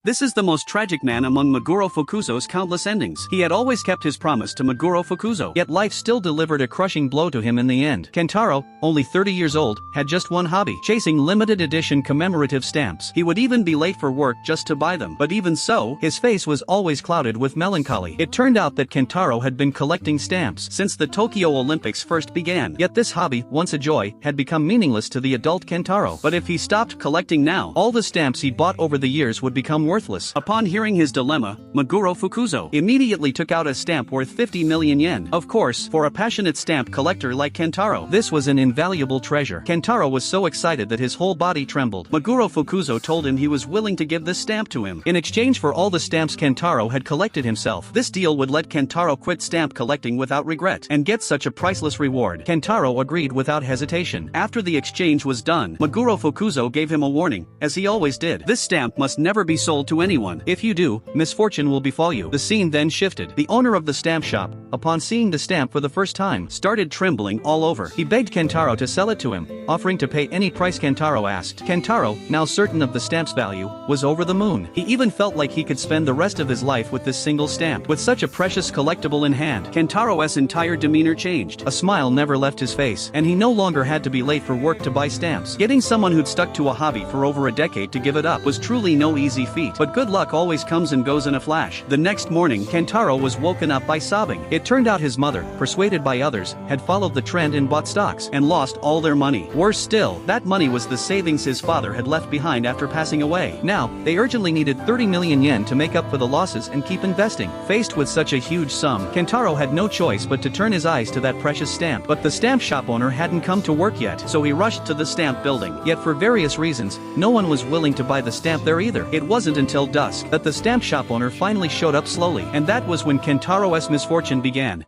This is the most tragic man among Maguro Fukuzo's countless endings. He had always kept his promise to Maguro Fukuzo, yet life still delivered a crushing blow to him in the end. Kentaro, only 30 years old, had just one hobby: chasing limited edition commemorative stamps. He would even be late for work just to buy them. But even so, his face was always clouded with melancholy. It turned out that Kentaro had been collecting stamps since the Tokyo Olympics first began. Yet this hobby, once a joy, had become meaningless to the adult Kentaro. But if he stopped collecting now, all the stamps he'd bought over the years would become worthless. Upon hearing his dilemma, Maguro Fukuzo immediately took out a stamp worth 50 million yen. Of course, for a passionate stamp collector like Kentaro, this was an invaluable treasure. Kentaro was so excited that his whole body trembled. Maguro Fukuzo told him he was willing to give this stamp to him in exchange for all the stamps Kentaro had collected himself. This deal would let Kentaro quit stamp collecting without regret and get such a priceless reward. Kentaro agreed without hesitation. After the exchange was done, Maguro Fukuzo gave him a warning, as he always did. This stamp must never be sold to anyone. If you do, misfortune will befall you. The scene then shifted. The owner of the stamp shop, upon seeing the stamp for the first time, started trembling all over. He begged Kentaro to sell it to him, offering to pay any price Kentaro asked. Kentaro, now certain of the stamp's value, was over the moon. He even felt like he could spend the rest of his life with this single stamp. With such a precious collectible in hand, Kentaro's entire demeanor changed. A smile never left his face, and he no longer had to be late for work to buy stamps. Getting someone who'd stuck to a hobby for over a decade to give it up was truly no easy feat. But good luck always comes and goes in a flash. The next morning, Kentaro was woken up by sobbing. It turned out his mother, persuaded by others, had followed the trend and bought stocks and lost all their money. Worse still, that money was the savings his father had left behind after passing away. Now, they urgently needed 30 million yen to make up for the losses and keep investing. Faced with such a huge sum, Kentaro had no choice but to turn his eyes to that precious stamp. But the stamp shop owner hadn't come to work yet, so he rushed to the stamp building. Yet for various reasons, no one was willing to buy the stamp there either. It wasn't until dusk that the stamp shop owner finally showed up slowly, and that was when Kentaro's misfortune began.